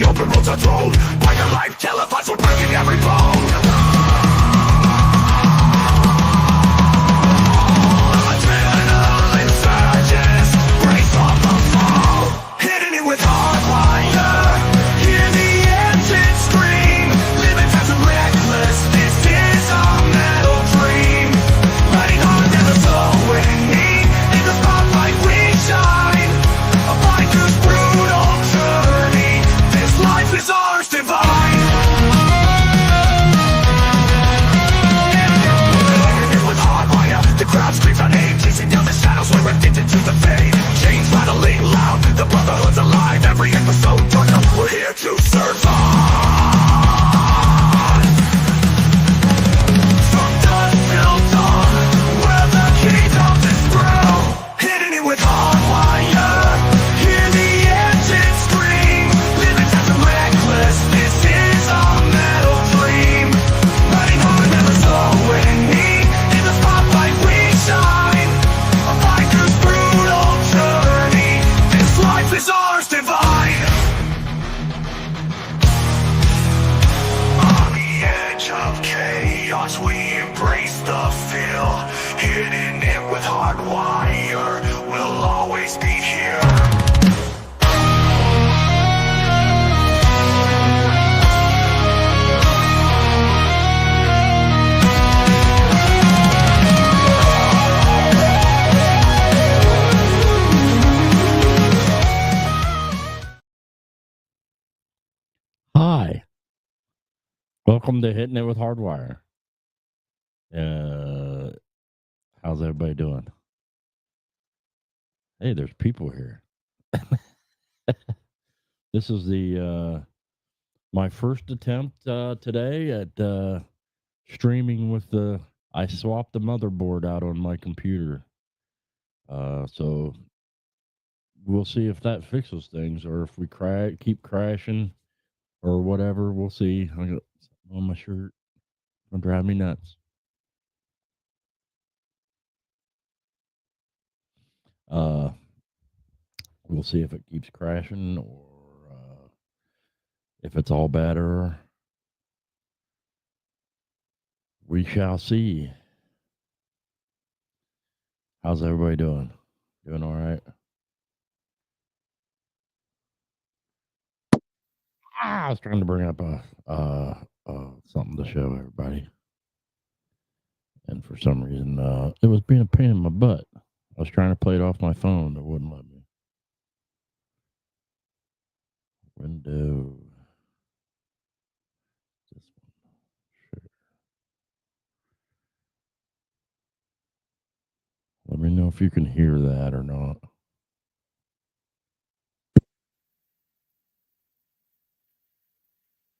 the open roads are thrown by your life televised, we're breaking every bone. Adrenaline surges, brace on the fall. Hitting it with HardWire, hear the engine scream. Living fast and reckless, this is our metal dream. Riding hard, never slowing, in the spotlight we shine. A biker's brutal journey, this life is ours divine. With HardWire, the crowd screams our name, chasing down the shadows, we're addicted to the fame. Chains rattling loud, the brotherhood's alive. Every episode turns up, we're here to survive. From dusk till dawn, we're the kingdoms is brew. Hitting it with HardWire, hear the engine scream. Living fast and reckless, this is our metal dream. Riding hard, never slowing, in the spotlight we shine. A biker's brutal journey, this life is ours divine. On the edge of chaos, we embrace the feel. Hitting it with HardWire, we'll always be here. Hi, welcome to Hitting It with HardWire. How's everybody doing? Hey, there's people here. This is the my first attempt today at streaming with the. I swapped the motherboard out on my computer, so we'll see if that fixes things or if we keep crashing or whatever. We'll see. I got something on my shirt. Don't drive me nuts. We'll see if it keeps crashing or if it's all better. We shall see. How's everybody doing? Doing all right? I was trying to bring up something to show everybody, and for some reason, it was being a pain in my butt. I was trying to play it off my phone, it wouldn't let me. Window. This one. Sure. Let me know if you can hear that or not.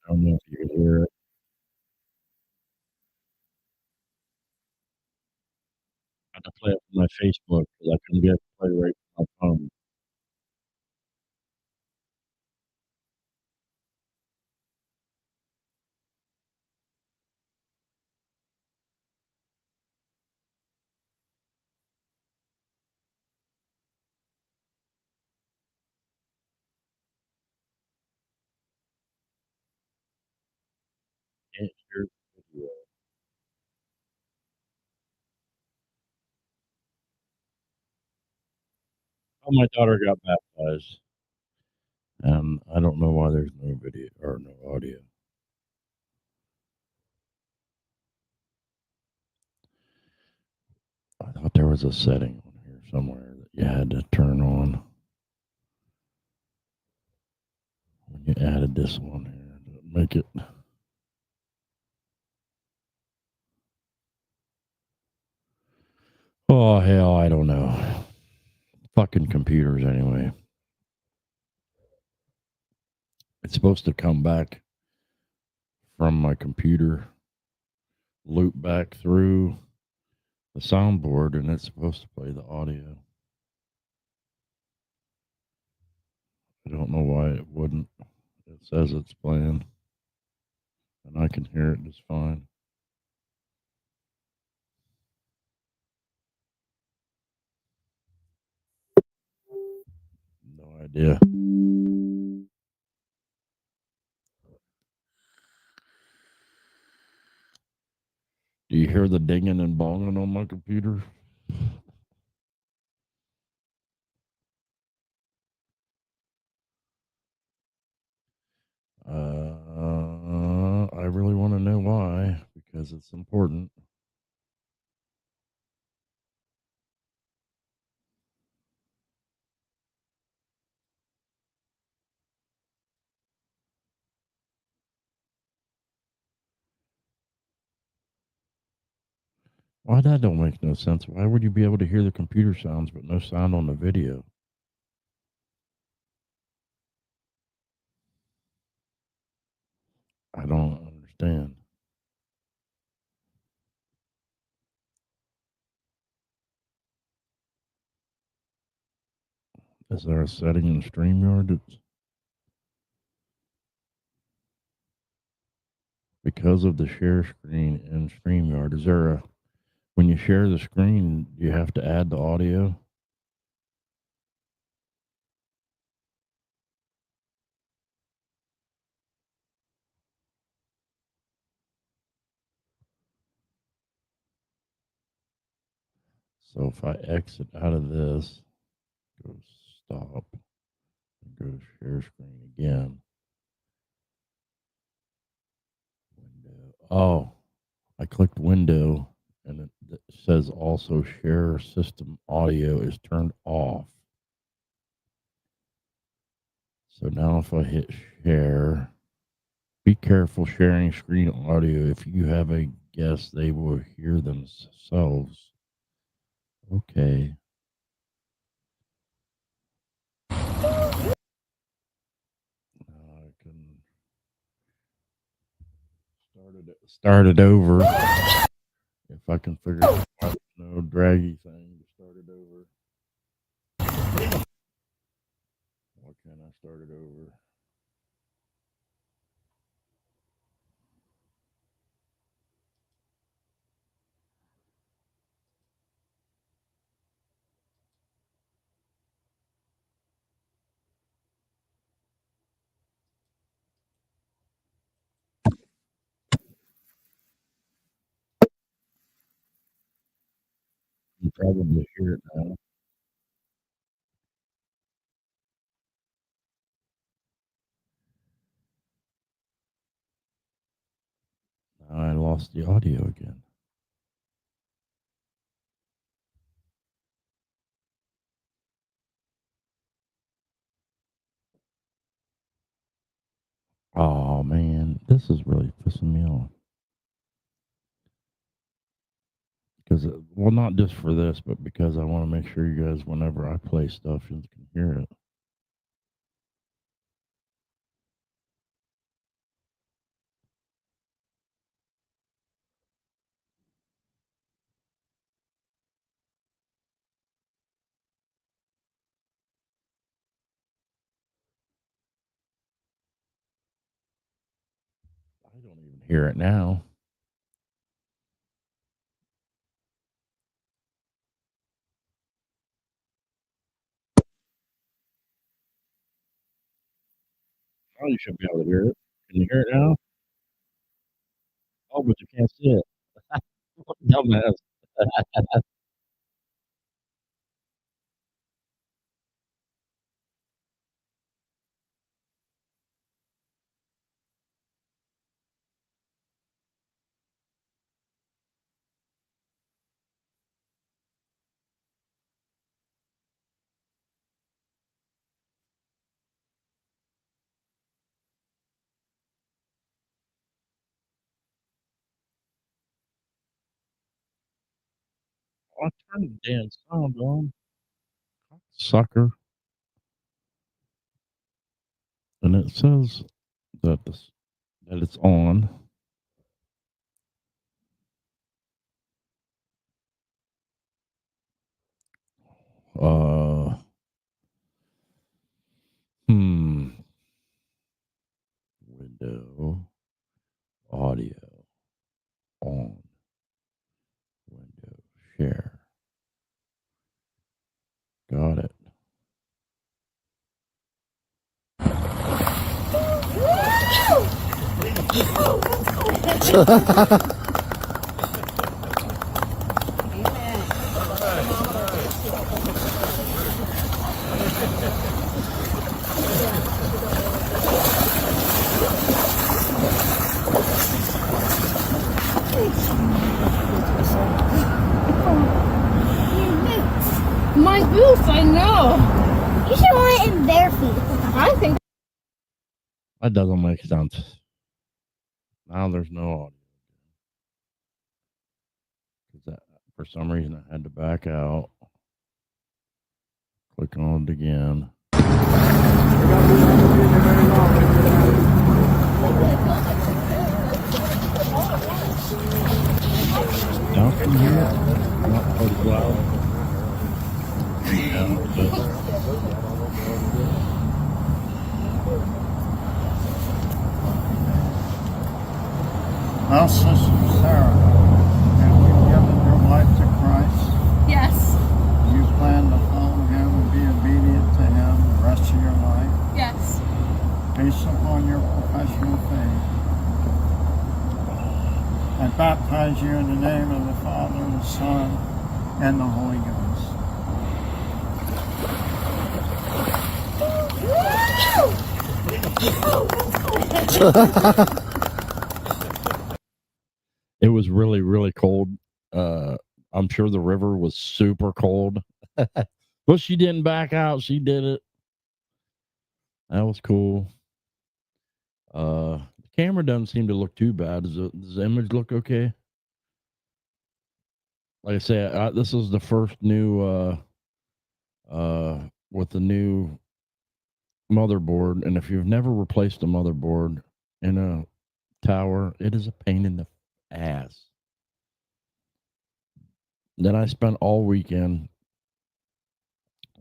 I don't know if you can hear it. I had to play it from my Facebook because I couldn't get it to play right from my phone. Can't hear the video. Oh, my daughter got baptized, and I don't know why there's no video or no audio. I thought there was a setting on here somewhere that you had to turn on when you added this one here to make it. Oh, hell, I don't know. Fucking computers, anyway. It's supposed to come back from my computer, loop back through the soundboard, and it's supposed to play the audio. I don't know why it wouldn't. It says it's playing, and I can hear it just fine. No idea. you hear the dinging and bonging on my computer? I really want to know why, because it's important. Why that don't make no sense? Why would you be able to hear the computer sounds but no sound on the video? I don't understand. Is there a setting in StreamYard that's because of the share screen in StreamYard? Is there a when you share the screen, you have to add the audio? So if I exit out of this, go stop, and go to share screen again. Window. Oh, I clicked window and it says also share system audio is turned off. So now if I hit share, be careful sharing screen audio. If you have a guest, they will hear themselves. Okay. Now I can start it over. If I can figure out no draggy thing to start it over. Why can't I start it over? You probably hear it now. Now I lost the audio again. Oh man, this is really pissing me off. Because, well, not just for this, but because I want to make sure you guys, whenever I play stuff, you can hear it. I don't even hear it now. Oh, you should be able to hear it. Can you hear it now? Oh, but you can't see it. What a dumbass. I turned the damn sound on. Sucker. And it says that that it's on. Uh Window audio on. Window share. Got it. I think That doesn't make sense. Now there's no audio. 'Cause that, for some reason, I had to back out. Click on it again. Now can you hear it? Not as loud. Yeah, Well, Sister Sarah, have you given your life to Christ? yes, You plan to follow Him and be obedient to Him the rest of your life, yes, based upon your professional faith. I baptize you in the name of the Father, the Son, and the Holy Ghost. it was really, really cold. I'm sure the river was super cold. But she didn't back out. She did it. That was cool. The camera doesn't seem to look too bad. Does the image look okay? Like I say, this is the first new with the new motherboard, and if you've never replaced a motherboard in a tower, it is a pain in the ass. Then I spent all weekend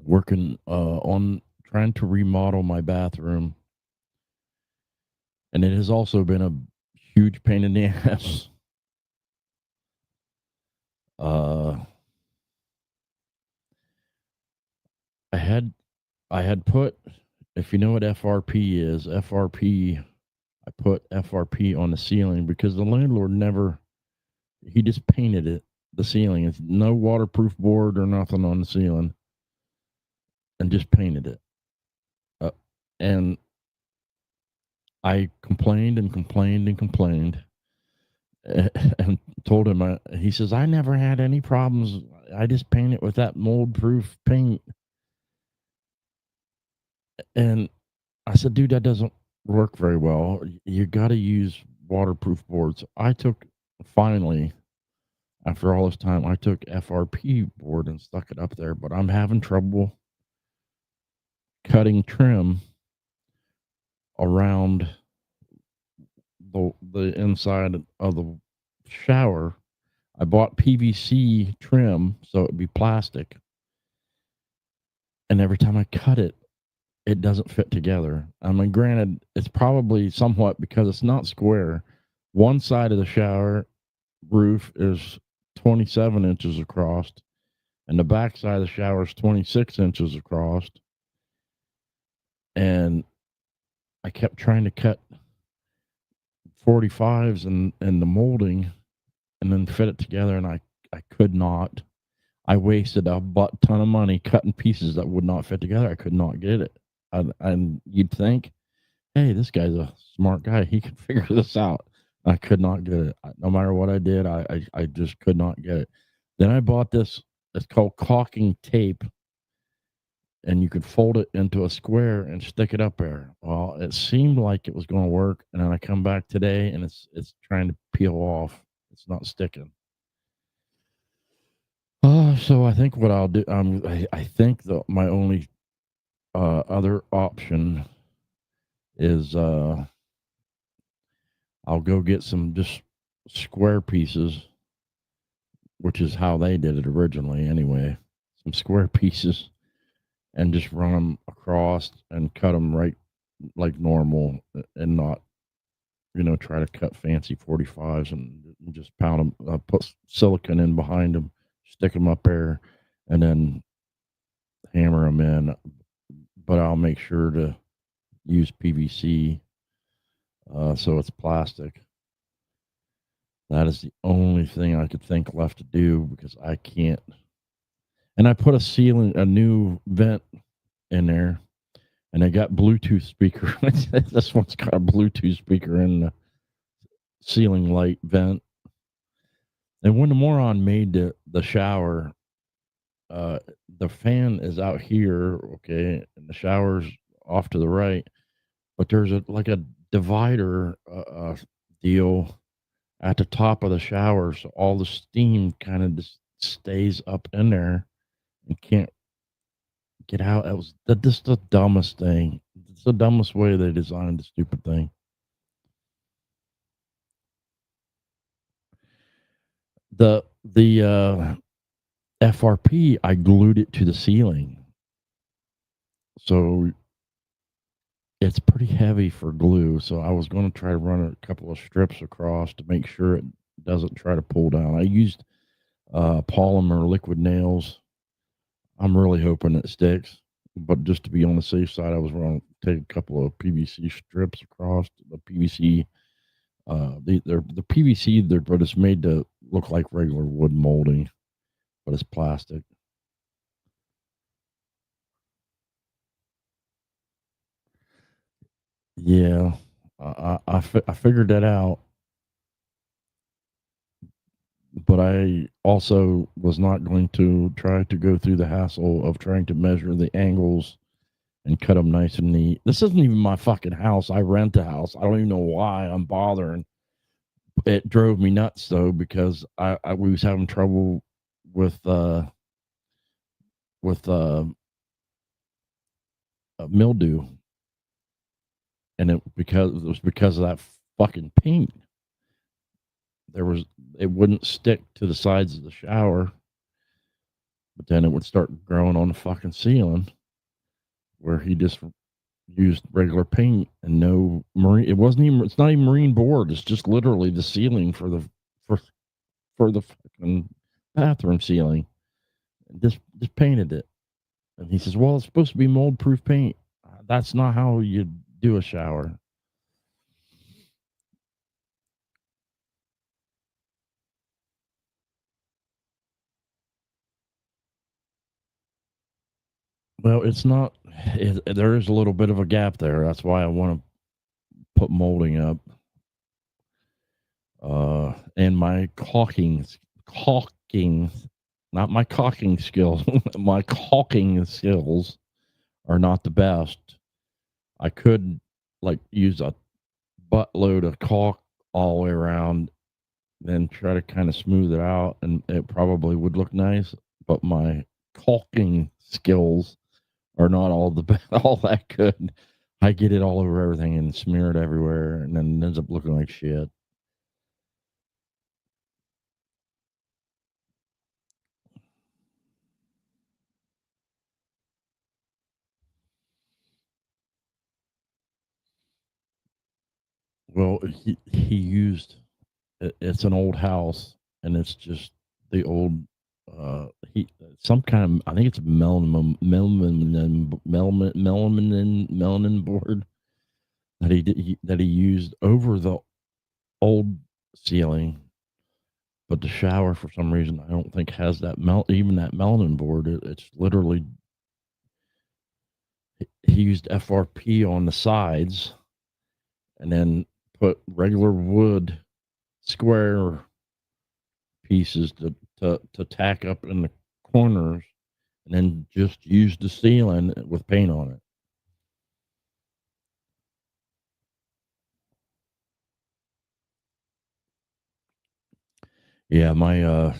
working on trying to remodel my bathroom, and it has also been a huge pain in the ass. I had put, if you know what FRP is, I put FRP on the ceiling because the landlord he just painted it, the ceiling. It's no waterproof board or nothing on the ceiling, and just painted it. And I complained and complained and complained, and told him, he says, I never had any problems. I just paint it with that mold-proof paint. And I said, dude, that doesn't work very well. You got to use waterproof boards. Finally, after all this time, I took FRP board and stuck it up there, but I'm having trouble cutting trim around the inside of the shower. I bought PVC trim, so it'd be plastic. And every time I cut it, it doesn't fit together. I mean, granted, it's probably somewhat because it's not square. One side of the shower roof is 27 inches across, and the back side of the shower is 26 inches across. And I kept trying to cut 45s and the molding and then fit it together, and I could not. I wasted a butt ton of money cutting pieces that would not fit together. I could not get it. And you'd think, hey, this guy's a smart guy. He can figure this out. I could not get it. No matter what I did, I just could not get it. Then I bought this. It's called caulking tape, and you could fold it into a square and stick it up there. Well, it seemed like it was going to work, and then I come back today, and it's trying to peel off. It's not sticking. So I think what I'll do, I think my only other option is I'll go get some just square pieces, which is how they did it originally anyway. Some square pieces, and just run them across and cut them right like normal, and not, try to cut fancy 45s and just pound them, put silicone in behind them, stick them up there, and then hammer them in. But I'll make sure to use PVC, so it's plastic. That is the only thing I could think left to do, because I can't. And I put a new vent in there, and I got Bluetooth speaker. This one's got a Bluetooth speaker in the ceiling light vent. And when the moron made the shower, the fan is out here, okay, and the shower's off to the right, but there's a divider deal at the top of the shower, so all the steam kind of just stays up in there and can't get out. That was just the dumbest thing. It's the dumbest way they designed the stupid thing. The FRP, I glued it to the ceiling, so it's pretty heavy for glue. So I was going to try to run a couple of strips across to make sure it doesn't try to pull down. I used polymer liquid nails. I'm really hoping it sticks, but just to be on the safe side, I was going to take a couple of PVC strips across the PVC. They're the PVC, but it's made to look like regular wood molding, but it's plastic. Yeah, I figured that out, but I also was not going to try to go through the hassle of trying to measure the angles and cut them nice and neat. This isn't even my fucking house. I rent a house. I don't even know why I'm bothering. It drove me nuts though because I we was having trouble with with mildew, and it was because of that fucking paint. There was It wouldn't stick to the sides of the shower, but then it would start growing on the fucking ceiling where he just used regular paint and no marine. It's not even marine board. It's just literally the ceiling for for the fucking bathroom ceiling. And just painted it. And he says, "Well, it's supposed to be mold proof paint. That's not how you do a shower." Well, it's not. There is a little bit of a gap there. That's why I want to put molding up. And my caulking, not my caulking skills, my caulking skills are not the best. I could like use a buttload of caulk all the way around, then try to kind of smooth it out, and it probably would look nice. But my caulking skills are not all the all that good. I get it all over everything and smear it everywhere, and then it ends up looking like shit. Well, he used it's an old house, and it's just the old he some kind of, I think it's melanin board that that he used over the old ceiling, but the shower for some reason I don't think has that even that melanin board. It's literally he used FRP on the sides and then put regular wood square pieces to tack up in the corners, and then just use the ceiling with paint on it. Yeah, my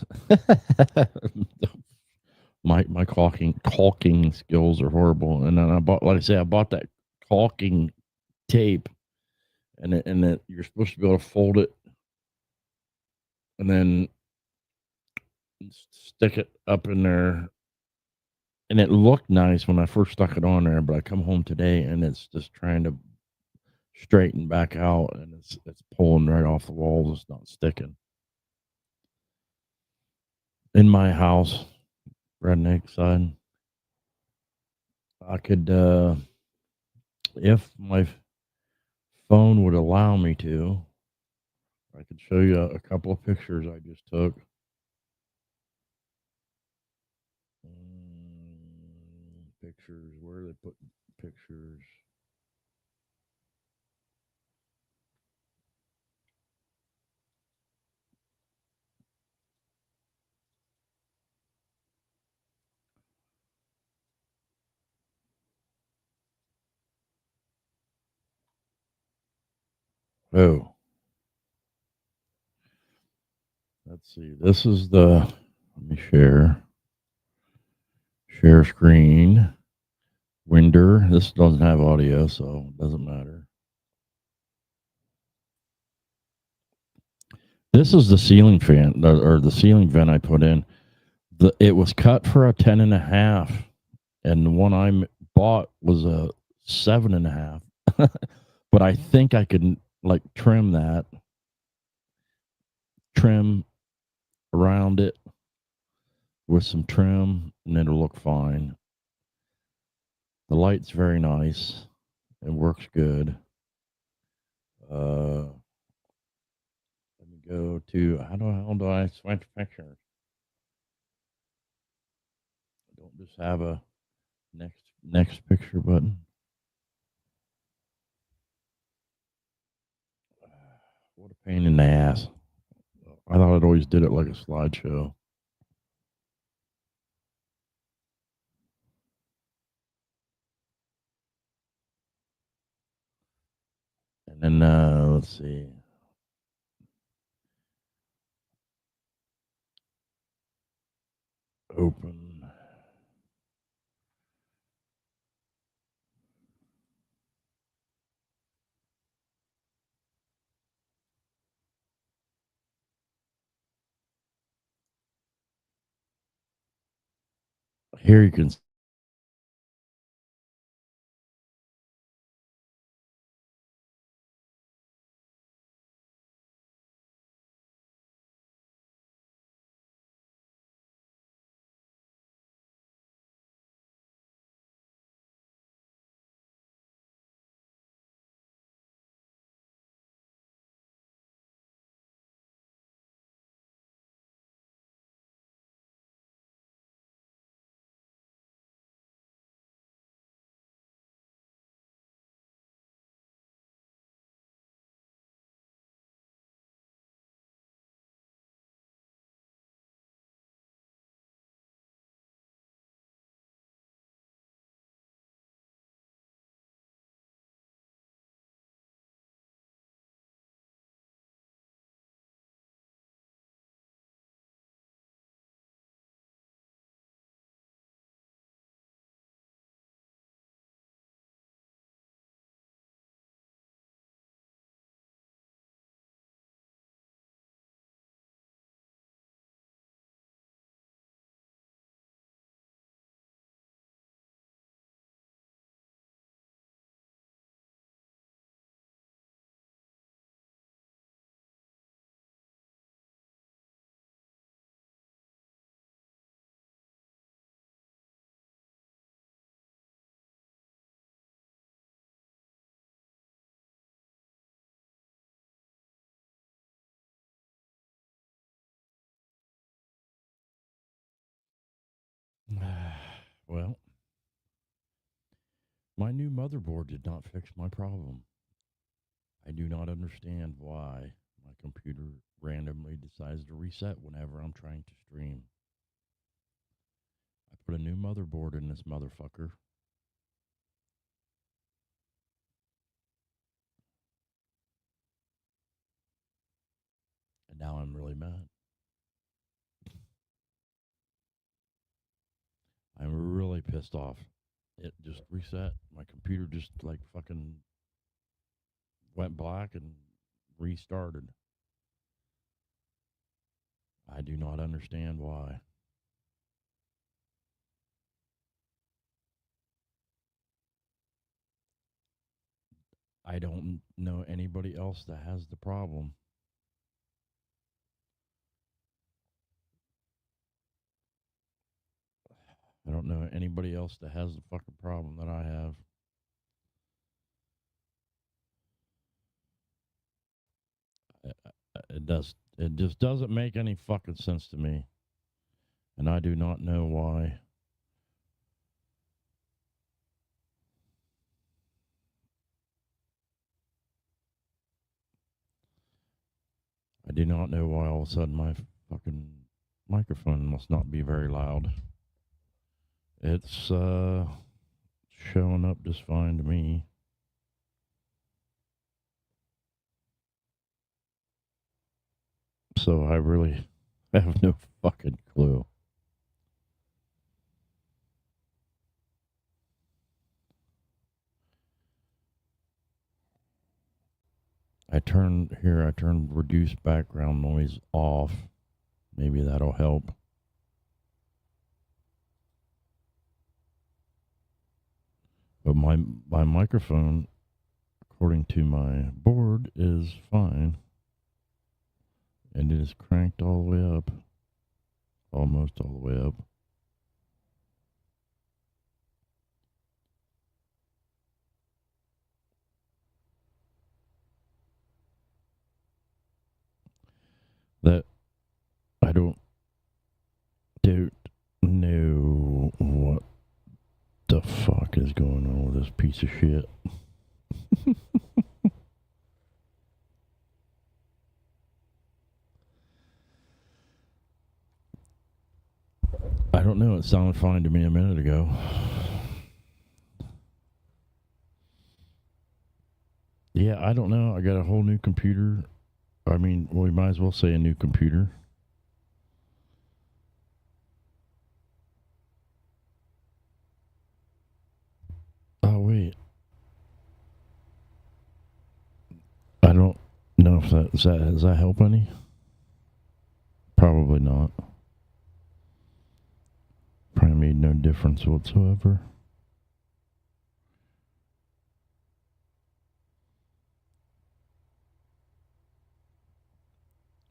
my caulking skills are horrible. And then I bought, like I say, I bought that caulking tape, and it you're supposed to be able to fold it and then stick it up in there. And it looked nice when I first stuck it on there, but I come home today and it's just trying to straighten back out, and it's pulling right off the walls. It's not sticking. In my house, redneck side, I could, if my phone would allow me to, I could show you a couple of pictures I just took. Pictures, where are they putting pictures? Oh, let's see. This is the. Let me share screen. Winder. This doesn't have audio, so it doesn't matter. This is the ceiling fan or the ceiling vent I put in. It was cut for a 10.5, and the one I bought was a 7.5. But I think I could like trim around it with some trim, and it'll look fine. The light's very nice. It works good. Let me go to how do I switch pictures? I don't just have a next picture button. What a pain in the ass. I thought it always did it like a slideshow. And then let's see. Open. Here you can. Well, my new motherboard did not fix my problem. I do not understand why my computer randomly decides to reset whenever I'm trying to stream. I put a new motherboard in this motherfucker. And now I'm really mad. I'm really pissed off. It just reset. My computer just like fucking went black and restarted. I do not understand why. I don't know anybody else that has the problem. I don't know anybody else that has the fucking problem that I have. It just doesn't make any fucking sense to me. And I do not know why. I do not know why all of a sudden my fucking microphone must not be very loud. It's showing up just fine to me. So I really have no fucking clue. I turn reduce background noise off. Maybe that'll help. But my microphone, according to my board, is fine. And it is cranked all the way up. Almost all the way up. That I don't know what the fuck is going on with this piece of shit. I don't know. It sounded fine to me a minute ago. Yeah, I don't know. I got a whole new computer. I mean, we might as well say a new computer. Oh, wait. I don't know if does that help any? Probably not. Probably made no difference whatsoever.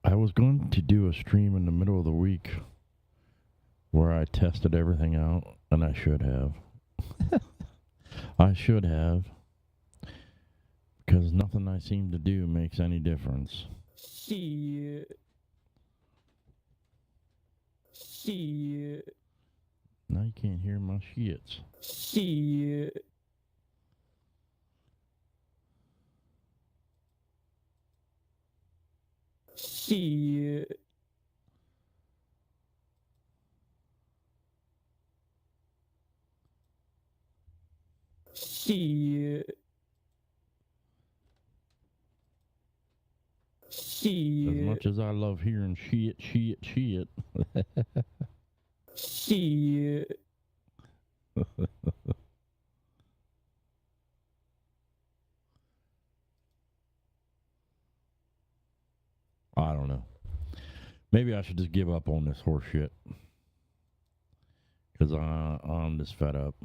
I was going to do a stream in the middle of the week where I tested everything out, and I should have. I should have. Because nothing I seem to do makes any difference. Shit. Now you can't hear my shits. Shit. Shit. Shit. Shit. As much as I love hearing shit. Shit. I don't know. Maybe I should just give up on this horse shit. Because I'm just fed up.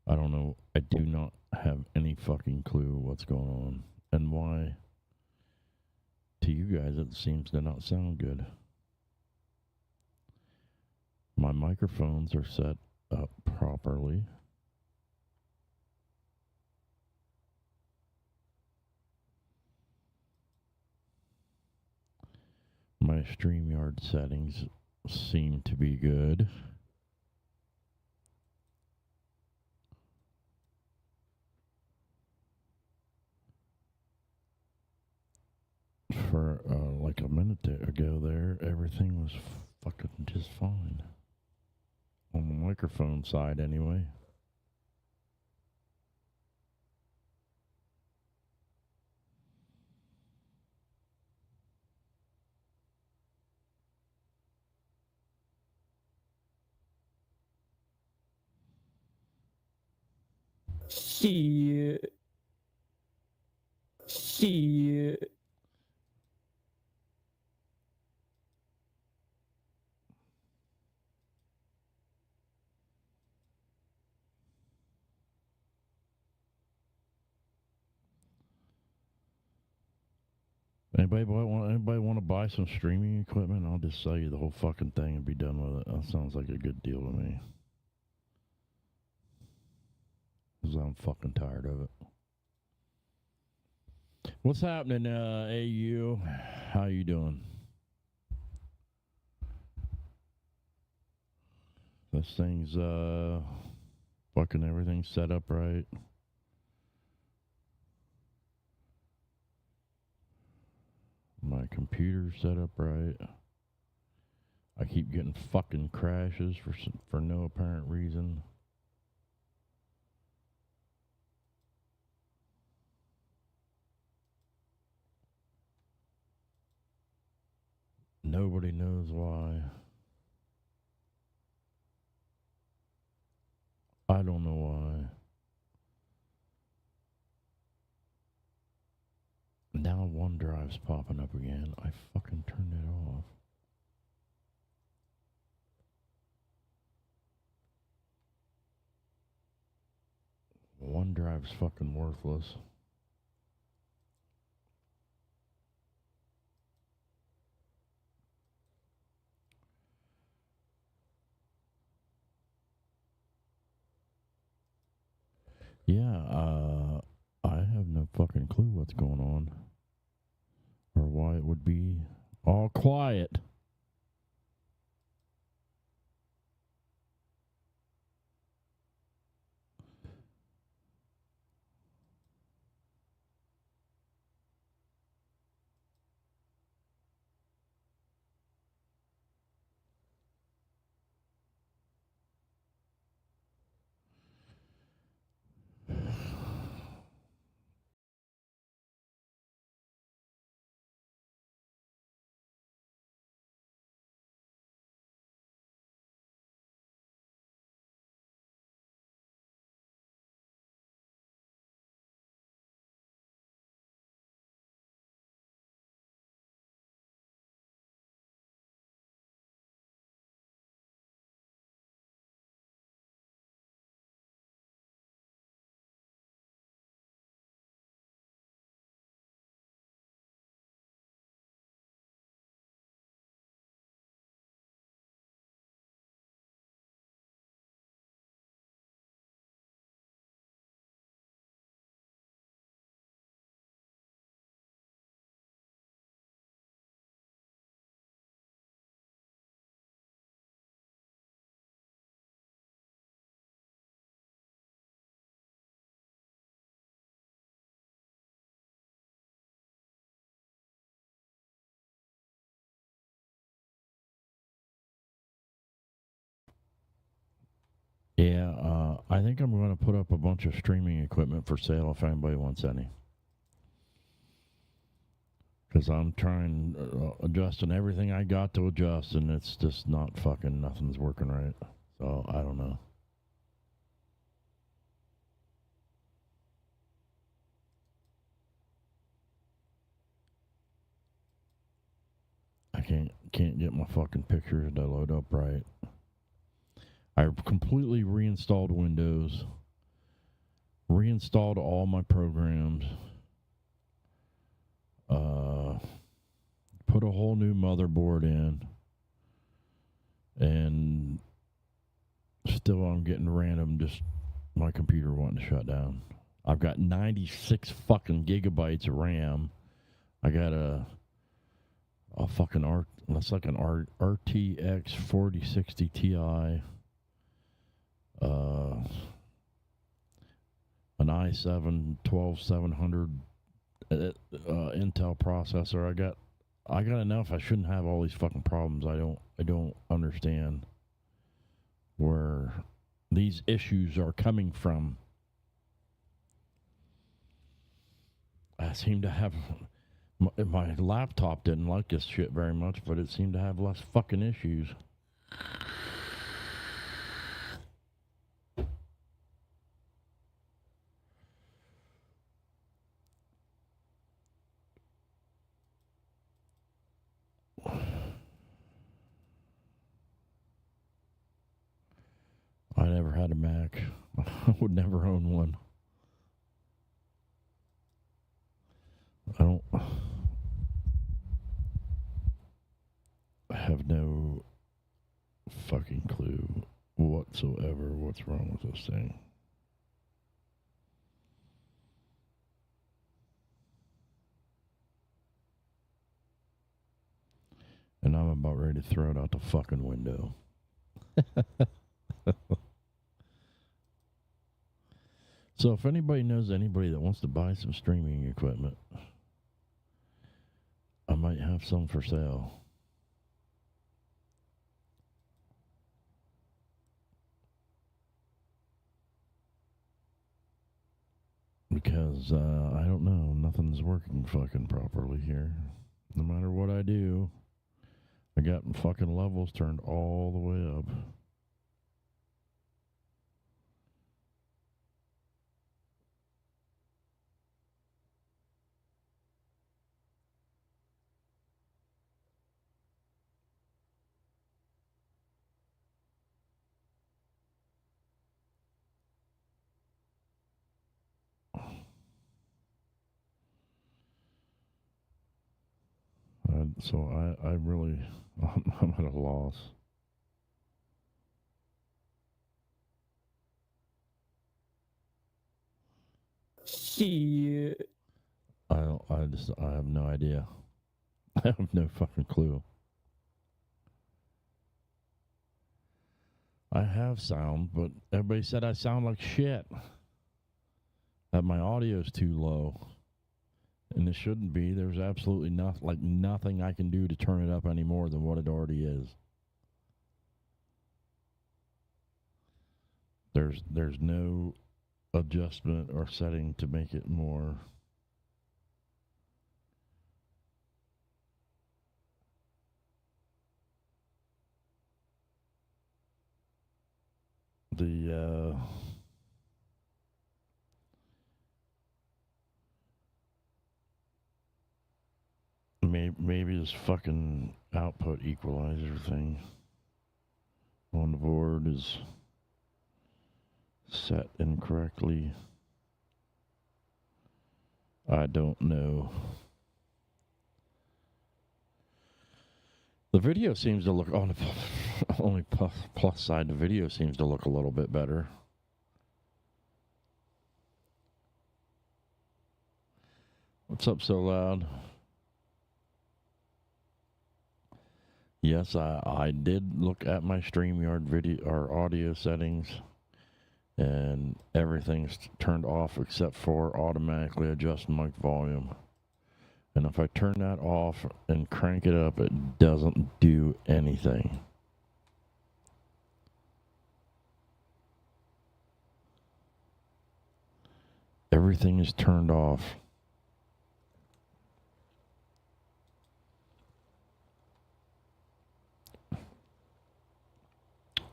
I don't know. I do not have any fucking clue what's going on. And why, to you guys, it seems to not sound good. My microphones are set up properly. My StreamYard settings seem to be good. For like a minute ago there, everything was fucking just fine. On the microphone side, anyway. Shit. Anybody want to buy some streaming equipment? I'll just sell you the whole fucking thing and be done with it. That sounds like a good deal to me. Because I'm fucking tired of it. What's happening, AU? How you doing? This thing's fucking everything set up right. My computer's set up right. I keep getting fucking crashes for no apparent reason. Nobody knows why. I don't know why. Now OneDrive's popping up again. I fucking turned it off. OneDrive's fucking worthless. Yeah, I have no fucking clue what's going on. Or why it would be all quiet. Yeah, I think I'm going to put up a bunch of streaming equipment for sale if anybody wants any. Because I'm trying, adjusting everything I got to adjust, and it's just not fucking, nothing's working right. So, I don't know. I can't get my fucking pictures to load up right. I completely reinstalled Windows, reinstalled all my programs, put a whole new motherboard in, and still I'm getting random, just my computer wanting to shut down. I've got 96 fucking gigabytes of RAM. I got a fucking that's like an RTX 4060 Ti, an i7 12700 Intel processor. I got enough. I shouldn't have all these fucking problems. I don't understand where these issues are coming from. I seem to have my laptop didn't like this shit very much, but it seemed to have less fucking issues. I never had a Mac. I would never own one. I have no fucking clue whatsoever what's wrong with this thing. And I'm about ready to throw it out the fucking window. So if anybody knows anybody that wants to buy some streaming equipment, I might have some for sale. Because, I don't know, nothing's working fucking properly here. No matter what I do, I got fucking levels turned all the way up. So I really, I'm at a loss. Shit. I have no idea. I have no fucking clue. I have sound, but everybody said I sound like shit. That my audio's too low. And it shouldn't be. There's absolutely nothing I can do to turn it up any more than what it already is. There's no adjustment or setting to make it more. Maybe this fucking output equalizer thing on the board is set incorrectly. I don't know. The video seems to look on the only plus side. The video seems to look a little bit better. What's up so loud? Yes, I did look at my StreamYard video or audio settings, and everything's turned off except for automatically adjust mic volume. And if I turn that off and crank it up, it doesn't do anything. Everything is turned off.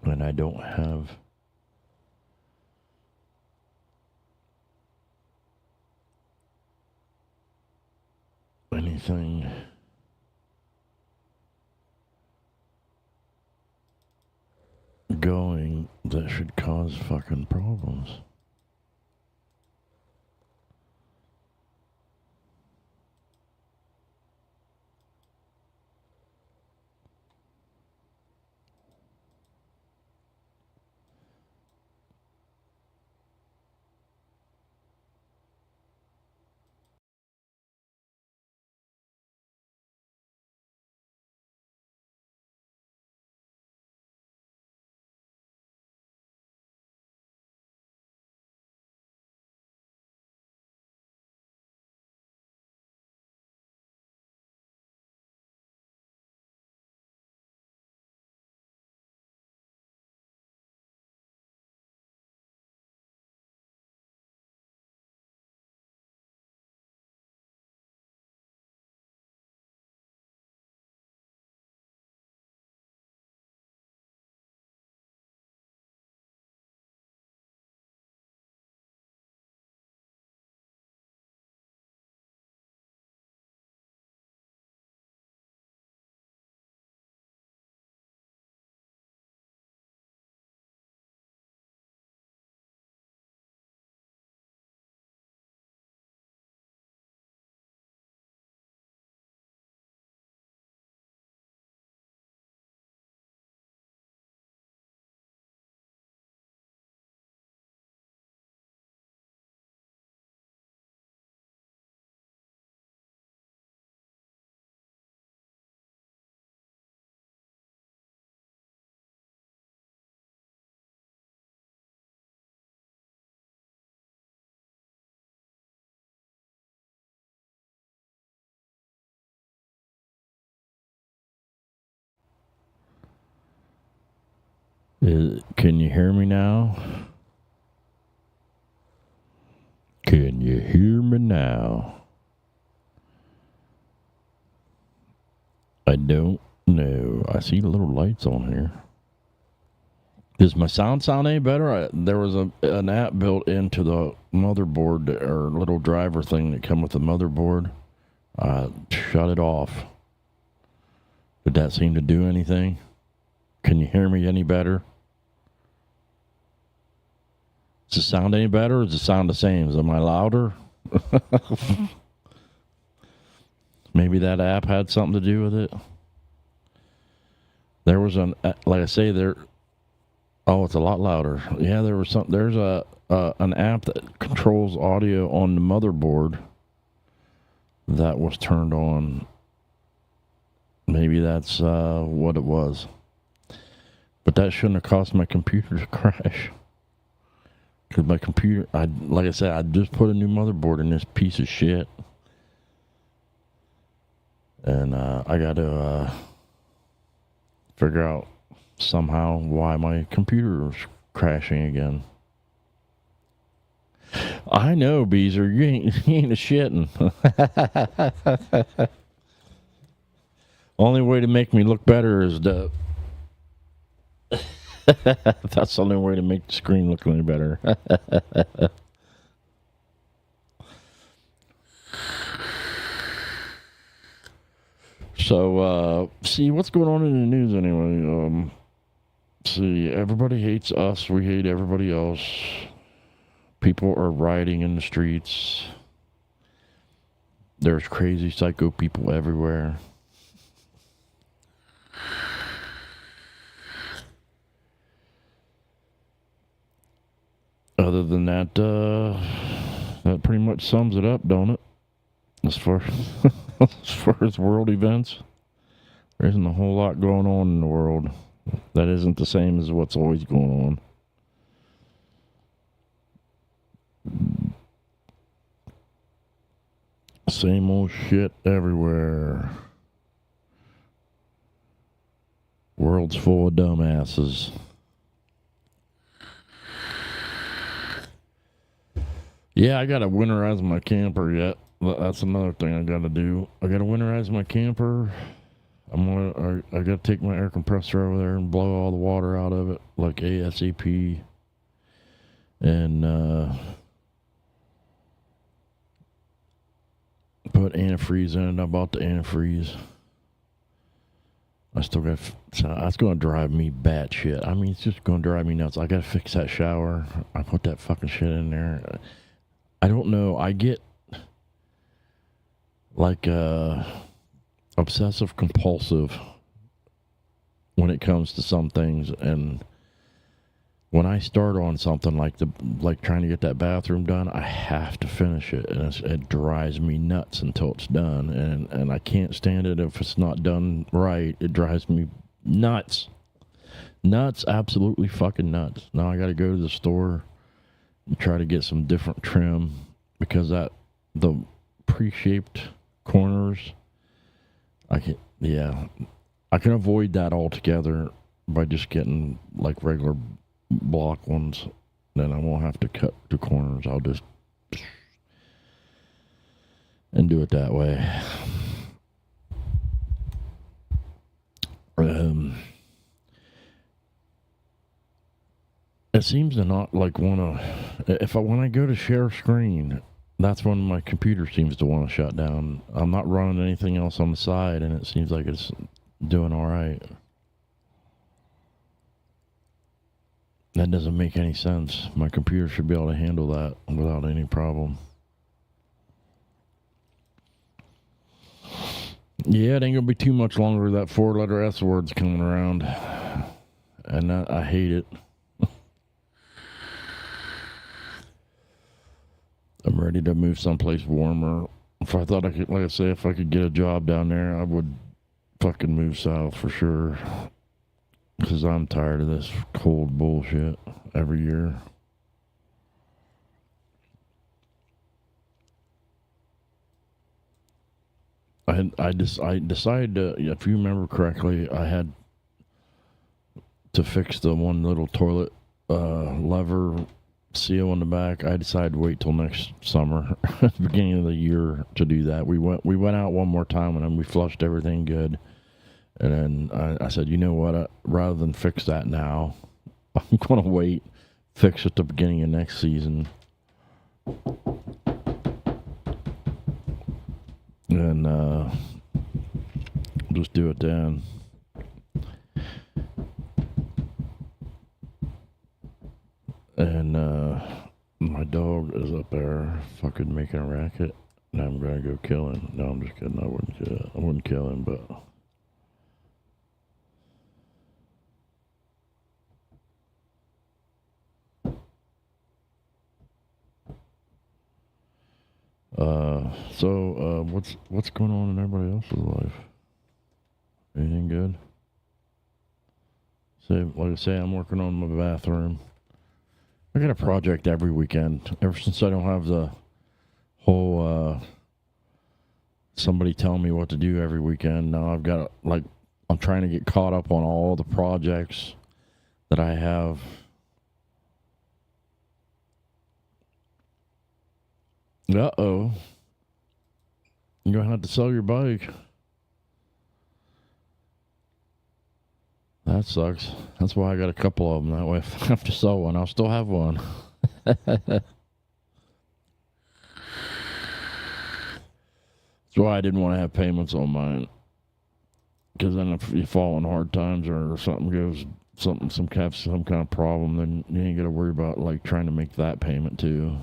And I don't have anything going that should cause fucking problems. Can you hear me now? Can you hear me now? I don't No, I see the little lights on here. Does my sound any better? There was an app built into the motherboard, or little driver thing that come with the motherboard. Shut it off. Did that seem to do anything? Can you hear me any better? Does it sound any better, or does it sound the same? Am I louder? Maybe that app had something to do with it. There was like I say, there. Oh, it's a lot louder. Yeah, there was some. There's an app that controls audio on the motherboard that was turned on. Maybe that's what it was. But that shouldn't have caused my computer to crash. Because my computer, like I said, I just put a new motherboard in this piece of shit. And I got to figure out somehow why my computer is crashing again. I know, Beezer, you ain't a shitting. Only way to make me look better is to... That's the only way to make the screen look any better. So, see, what's going on in the news anyway? See, everybody hates us. We hate everybody else. People are rioting in the streets. There's crazy psycho people everywhere. Other than that, that pretty much sums it up, don't it? As far as world events, there isn't a whole lot going on in the world that isn't the same as what's always going on. Same old shit everywhere. World's full of dumbasses. Yeah, I gotta winterize my camper yet. That's another thing I gotta do. I gotta winterize my camper. I gotta take my air compressor over there and blow all the water out of it like ASAP. And put antifreeze in it. I bought the antifreeze. I still got. That's gonna drive me batshit. I mean, it's just gonna drive me nuts. I gotta fix that shower. I put that fucking shit in there. I don't know. I get like obsessive compulsive when it comes to some things, and when I start on something like trying to get that bathroom done, I have to finish it, and it drives me nuts until it's done, and I can't stand it if it's not done right. It drives me nuts, absolutely fucking nuts. Now I got to go to the store and try to get some different trim, because the pre-shaped corners, I can avoid that altogether by just getting like regular block ones. Then I won't have to cut the corners. I'll just and do it that way. It seems to not like want to. When I go to share screen, that's when my computer seems to want to shut down. I'm not running anything else on the side, and it seems like it's doing all right. That doesn't make any sense. My computer should be able to handle that without any problem. Yeah, it ain't gonna be too much longer. That 4-letter S word's coming around, and I hate it. I'm ready to move someplace warmer. If I thought I could, like I say, if I could get a job down there, I would fucking move south for sure. Because I'm tired of this cold bullshit every year. I decided to, if you remember correctly, I had to fix the one little toilet lever seal in the back. I decided to wait till next summer, beginning of the year, to do that. We went out one more time, and then we flushed everything good, And then I said, you know what? Rather than fix that now, I'm going to wait, fix it at the beginning of next season. And just do it then. And my dog is up there fucking making a racket. And I'm going to go kill him. No, I'm just kidding. I wouldn't kill him, but... So what's going on in everybody else's life? Anything good? Like I say, I'm working on my bathroom. I got a project every weekend. Ever since I don't have the whole somebody telling me what to do every weekend, now I've got I'm trying to get caught up on all the projects that I have. Uh-oh. You're going to have to sell your bike. That sucks. That's why I got a couple of them. That way, if I have to sell one, I'll still have one. That's why I didn't want to have payments on mine. Because then if you fall in hard times or something goes, some kind of problem, then you ain't got to worry about like trying to make that payment too.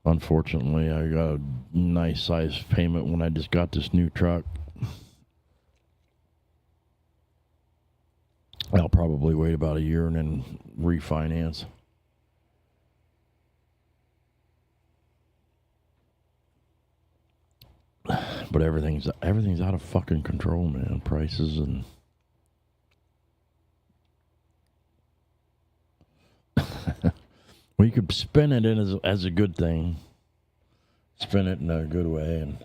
Unfortunately, I got a nice size payment when I just got this new truck. I'll probably wait about a year and then refinance. But everything's out of fucking control, man. Prices and well, you could spin it in as a good thing. Spin it in a good way and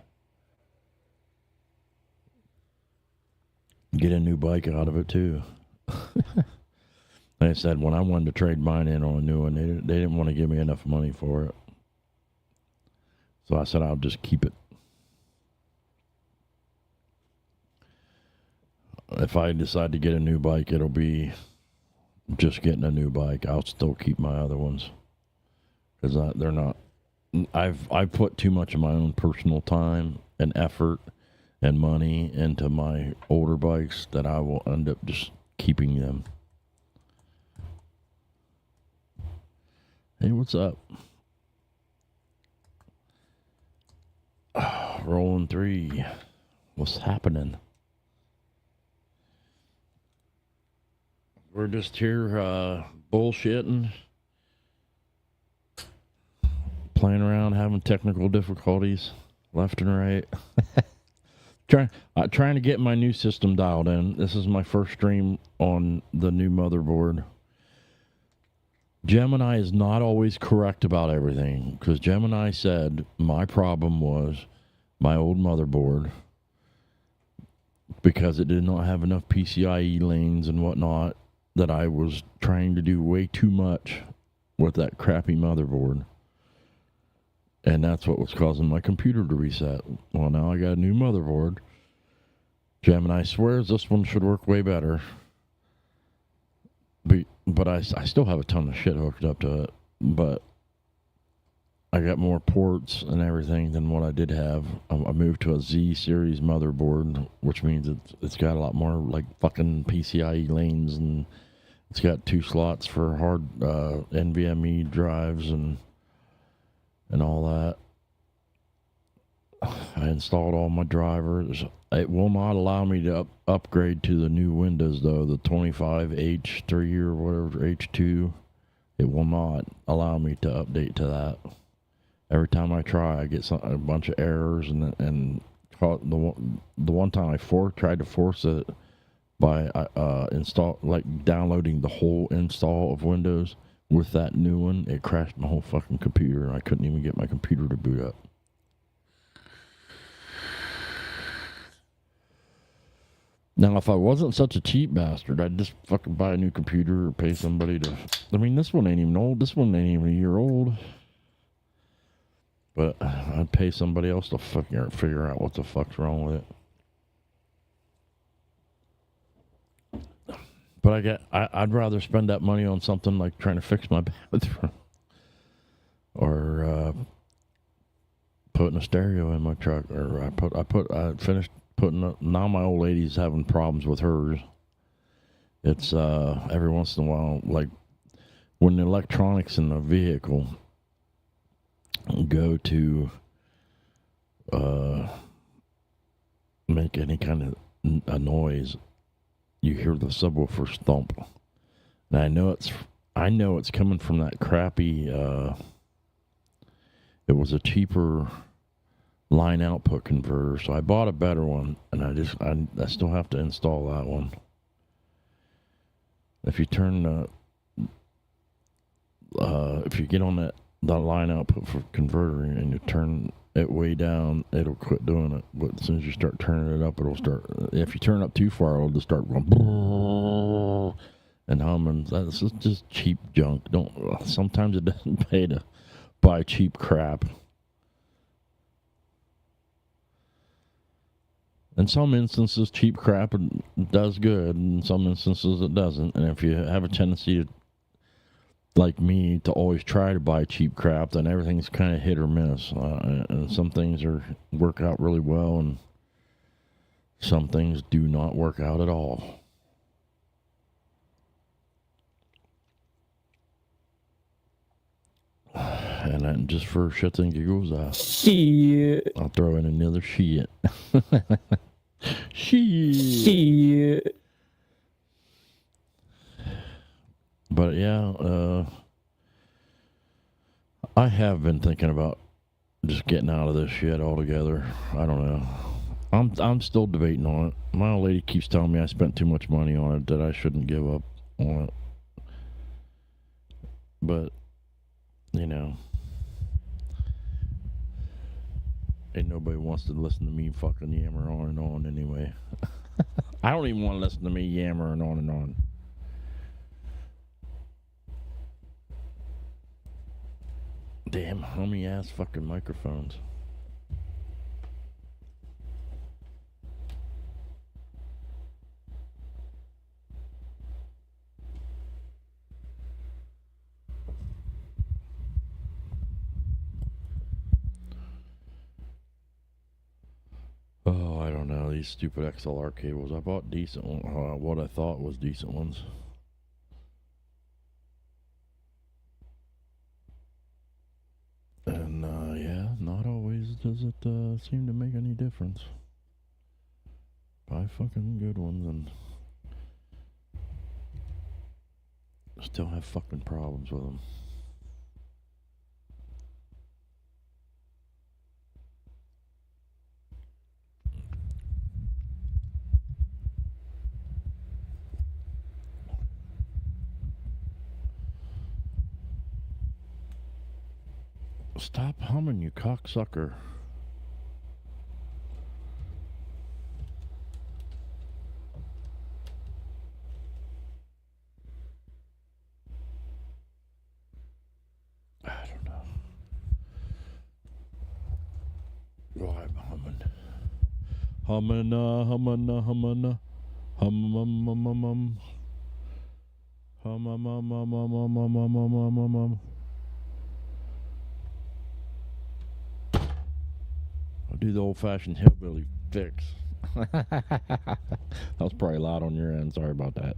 get a new bike out of it too. Like I said, when I wanted to trade mine in on a new one, they didn't want to give me enough money for it. So I said I'll just keep it. If I decide to get a new bike, it'll be just getting a new bike. I'll still keep my other ones because they're not. I've put too much of my own personal time and effort and money into my older bikes that I will end up just keeping them. Hey, what's up? Rolling 3. What's happening? We're just here bullshitting, playing around, having technical difficulties left and right. Trying to get my new system dialed in. This is my first stream on the new motherboard. Gemini is not always correct about everything because Gemini said my problem was my old motherboard because it did not have enough PCIe lanes and whatnot, that I was trying to do way too much with that crappy motherboard. And that's what was causing my computer to reset. Well, now I got a new motherboard. Gemini swears this one should work way better. But I still have a ton of shit hooked up to it. But I got more ports and everything than what I did have. I moved to a Z series motherboard, which means it's got a lot more like fucking PCIe lanes, and it's got 2 slots for hard NVMe drives and all that. I installed all my drivers. It will not allow me to upgrade to the new Windows though, the 25H3 or whatever, H2. It will not allow me to update to that. Every time I try, I get a bunch of errors, and the one time I tried to force it by downloading the whole install of Windows with that new one, it crashed my whole fucking computer, and I couldn't even get my computer to boot up. Now, if I wasn't such a cheap bastard, I'd just fucking buy a new computer or pay somebody to... I mean, this one ain't even old. This one ain't even a year old. But I'd pay somebody else to fucking figure out what the fuck's wrong with it. But I'd rather spend that money on something like trying to fix my bathroom or putting a stereo in my truck. Or I finished putting. Now my old lady's having problems with hers. It's every once in a while, like when the electronics in the vehicle go to make any kind of a noise, you hear the subwoofer thump. And I know it's coming from that crappy. It was a cheaper line output converter, so I bought a better one, and I still have to install that one. If you turn if you get on that line output for converter and you turn it way down, it'll quit doing it. But as soon as you start turning it up, it'll start. If you turn it up too far, it'll just start going and humming. That's just cheap junk. Sometimes it doesn't pay to buy cheap crap. In some instances, cheap crap does good. In some instances, it doesn't. And if you have a tendency to, like me, to always try to buy cheap crap, then everything's kind of hit or miss. And some things work out really well, and some things do not work out at all. And then just for shits and giggles, I'll throw in another shit. Shit. But yeah, I have been thinking about just getting out of this shit altogether. I don't know. I'm still debating on it. My old lady keeps telling me I spent too much money on it, that I shouldn't give up on it. But, you know, ain't nobody wants to listen to me fucking yammer on and on anyway. I don't even want to listen to me yammering on and on. Damn hummy ass fucking microphones. Oh, I don't know. These stupid XLR cables. I bought decent ones. What I thought was decent ones. And, yeah, not always does it seem to make any difference. Buy fucking good ones and still have fucking problems with them. Stop humming, you cocksucker. I don't know. Oh, I'm humming. Humming, humming, humming, hum. I'll do the old-fashioned hillbilly fix. That was probably loud on your end. Sorry about that.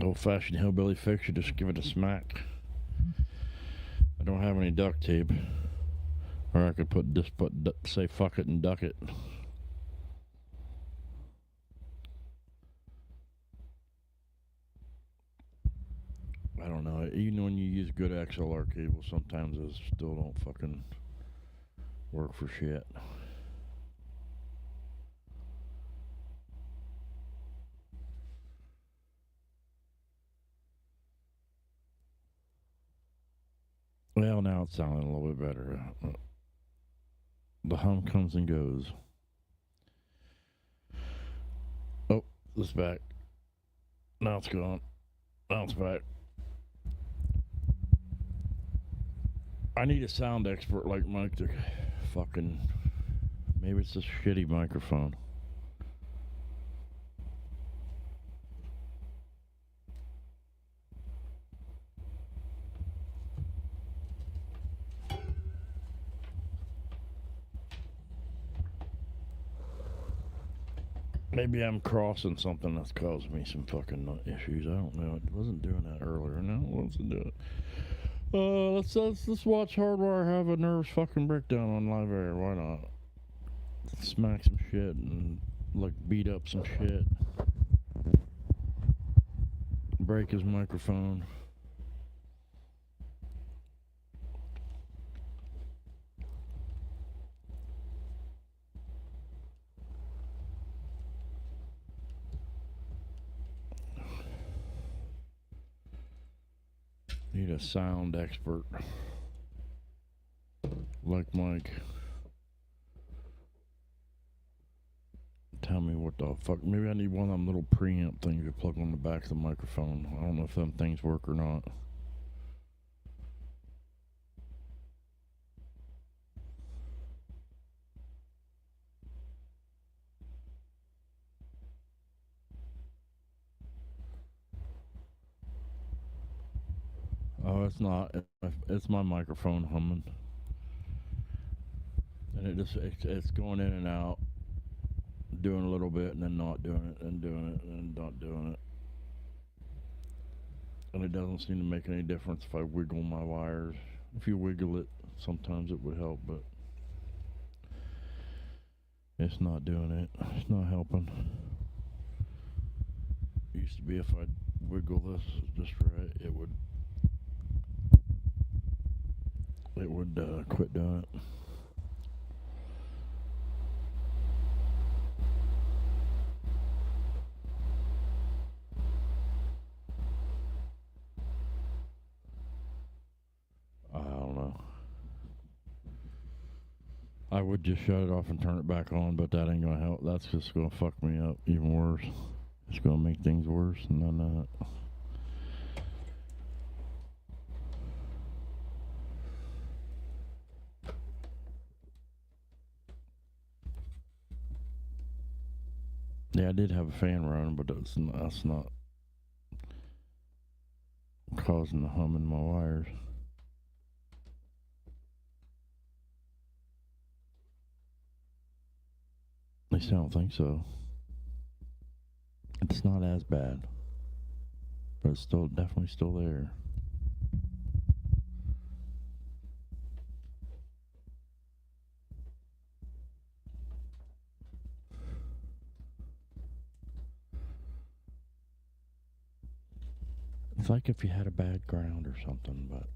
Old-fashioned hillbilly fix, you just give it a smack. I don't have any duct tape. Or I could say fuck it and duck it. I don't know. Even when you use good XLR cables, sometimes those still don't fucking work for shit. Well, now it's sounding a little bit better. The hum comes and goes. Oh, it's back. Now it's gone. Bounce back. I need a sound expert like Mike to fucking. Maybe it's a shitty microphone. Maybe I'm crossing something that's causing me some fucking issues. I don't know. It wasn't doing that earlier. Now it wants to do it. Let's watch HardWire have a nervous fucking breakdown on live air. Why not? Smack some shit and like beat up some shit. Break his microphone. Need a sound expert like Mike. Tell me what the fuck. Maybe I need one of them little preamp things you plug on the back of the microphone. I don't know if them things work or not. Oh, it's not. It's my microphone humming. And it's going in and out, doing a little bit and then not doing it, and doing it and then not doing it. And it doesn't seem to make any difference if I wiggle my wires. If you wiggle it, sometimes it would help, but it's not doing it. It's not helping. It used to be if I wiggle this just right, it would quit doing it. I don't know. I would just shut it off and turn it back on, but that ain't gonna help. That's just gonna fuck me up even worse. It's gonna make things worse, and none of that. Yeah, I did have a fan running, but that's not causing the hum in my wires. At least I don't think so. It's not as bad, but it's still definitely still there. It's like if you had a bad ground or something, but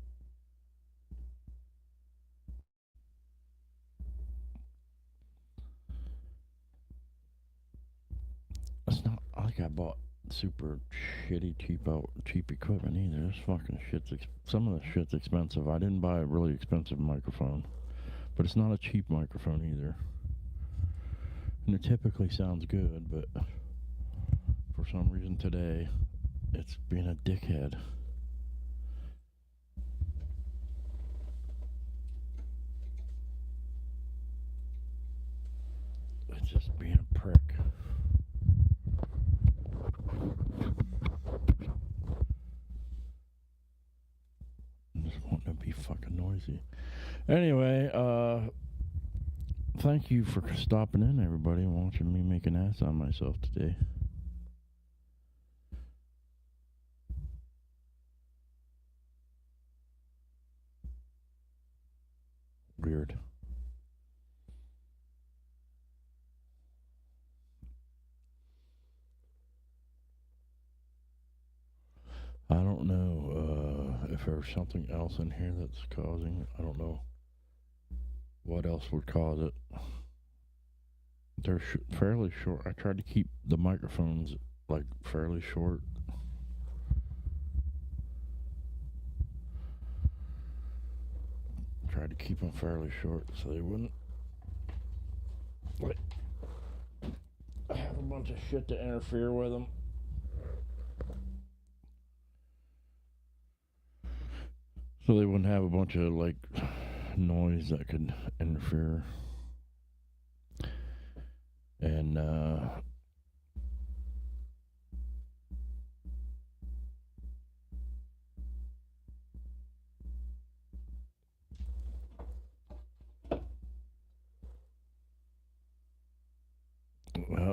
it's not like I bought super shitty cheap equipment either. This fucking some of the shit's expensive. I didn't buy a really expensive microphone, but it's not a cheap microphone either. And it typically sounds good, but for some reason today, it's being a dickhead. It's just being a prick. I just want to be fucking noisy. Anyway, thank you for stopping in, everybody, and watching me make an ass on myself today. Weird. I don't know if there's something else in here that's causing it. I don't know what else would cause it. They're fairly short. I tried to keep the microphones like fairly short. Tried to keep them fairly short so they wouldn't like have a bunch of shit to interfere with them. So they wouldn't have a bunch of like noise that could interfere. And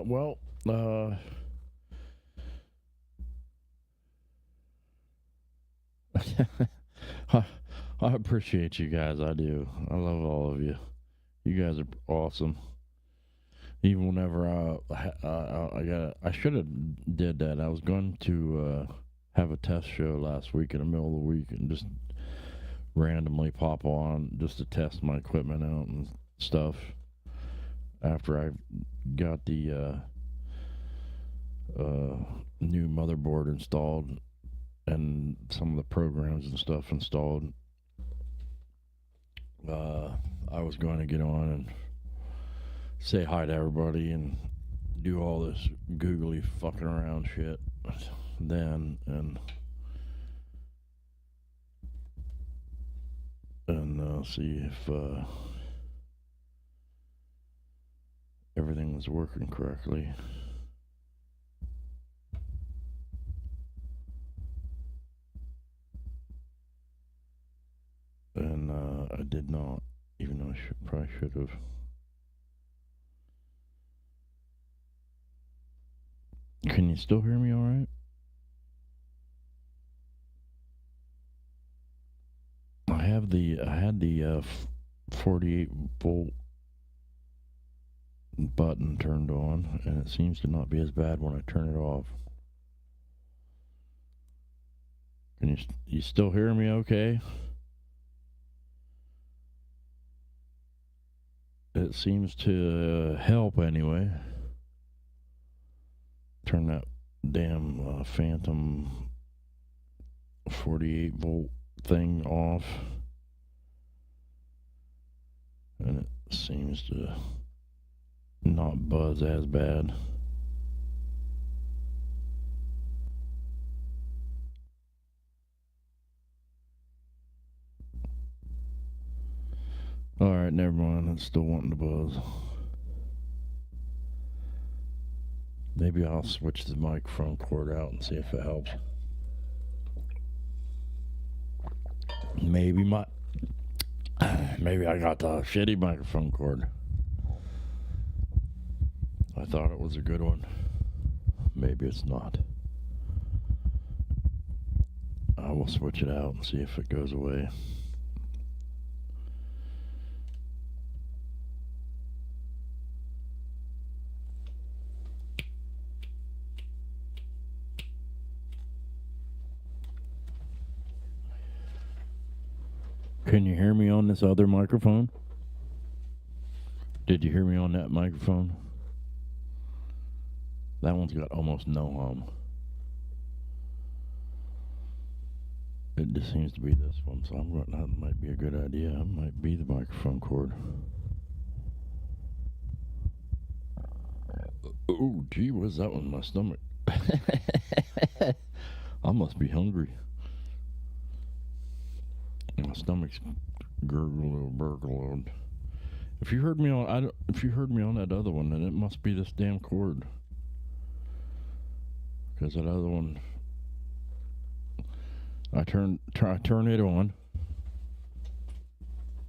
well, I I appreciate you guys. I do. I love all of you. You guys are awesome. Even whenever I should have did that. I was going to have a test show last week in the middle of the week and just randomly pop on just to test my equipment out and stuff. After I got the new motherboard installed and some of the programs and stuff installed, I was going to get on and say hi to everybody and do all this googly fucking around shit then and see if everything was working correctly. And I did not, even though I probably should have. Can you still hear me all right? I had the 48 volt button turned on, and it seems to not be as bad when I turn it off. Can you still hear me okay? It seems to help anyway. Turn that damn phantom 48 volt thing off, and it seems to not buzz as bad. Alright, never mind. I'm still wanting to buzz. Maybe I'll switch the microphone cord out and see if it helps. Maybe I got the shitty microphone cord. I thought it was a good one. Maybe it's not. I will switch it out and see if it goes away. Can you hear me on this other microphone? Did you hear me on that microphone? That one's got almost no hum. It just seems to be this one, so that might be a good idea. It might be the microphone cord. Oh, gee whiz, that was my stomach. I must be hungry. My stomach's gurgled. If you heard me on that other one, then it must be this damn cord. Because that other one, I turn it on,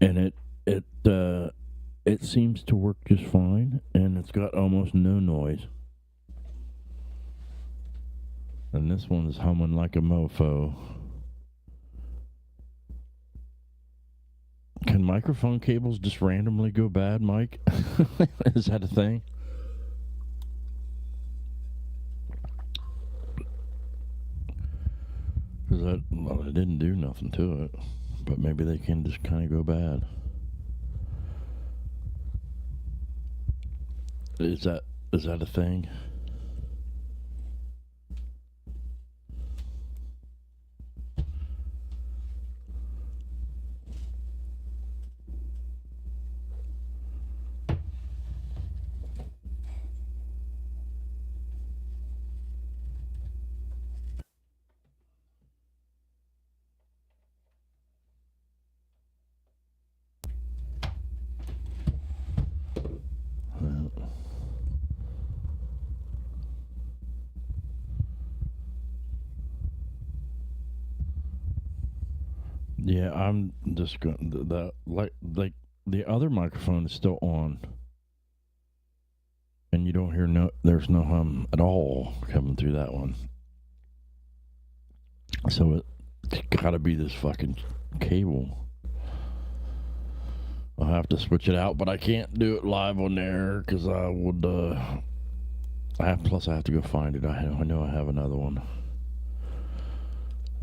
and it seems to work just fine, and it's got almost no noise. And this one's humming like a mofo. Can microphone cables just randomly go bad, Mike? Is that a thing? Because I didn't do nothing to it. But maybe they can just kind of go bad. Is that a thing? Yeah, I'm just going like the other microphone is still on, and you don't hear there's no hum at all coming through that one. So it's got to be this fucking cable. I'll have to switch it out, but I can't do it live on there because I would. Plus, I have to go find it. I know I have another one.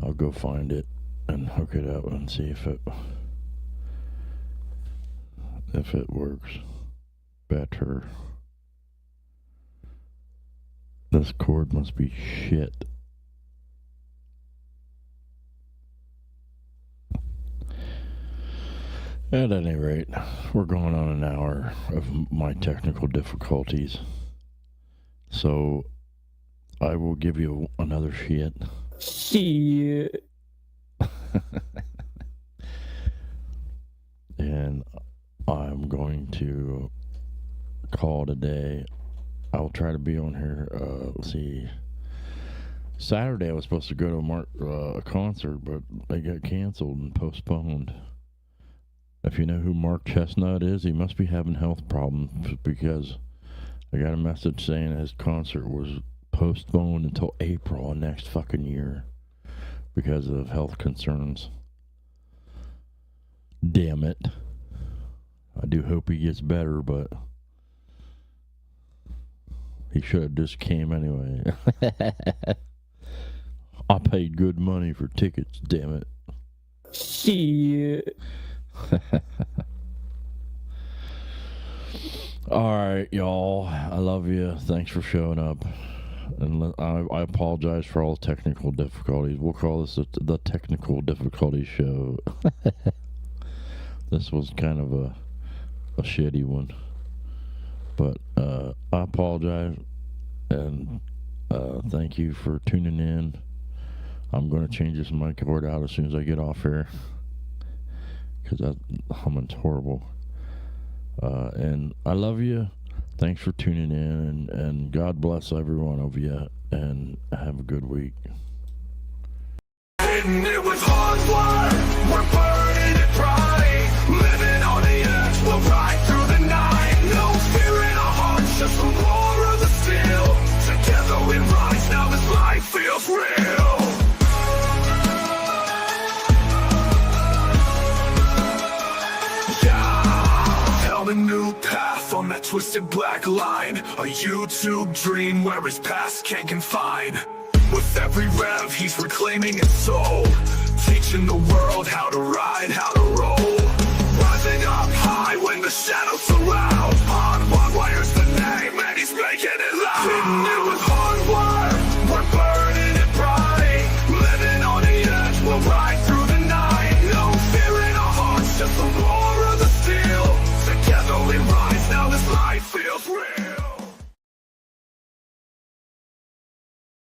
I'll go find it and hook it up and see if it works better. This cord must be shit. At any rate, we're going on an hour of my technical difficulties. So, I will give you another shit. Shit. And I'm going to call it a day. I'll try to be on here. Let's see. Saturday I was supposed to go to a concert, but they got canceled and postponed. If you know who Mark Chestnut is, he must be having health problems because I got a message saying his concert was postponed until April of next fucking year because of health concerns. Damn it. I do hope he gets better, but he should have just came anyway. I paid good money for tickets, damn it. Shit. Alright, y'all. I love you. Thanks for showing up. And I apologize for all technical difficulties. We'll call this the technical difficulties show. This was kind of a shitty one. But I apologize. And thank you for tuning in. I'm going to change this mic cord out as soon as I get off here. Because that humming's horrible. And I love you. Thanks for tuning in. And God bless every one of you. And have a good week. Hittin' it with HardWire. We're burning it bright. Living on the edge, we'll ride through the night. No fear in our hearts, just the roar of the steel. Together we rise, now this life feels real. A new path on that twisted black line. A YouTube dream where his past can't confine. With every rev he's reclaiming his soul, teaching the world how to ride, how to roll. Rising up high when the shadows surround. HardWire's the name and he's making it loud.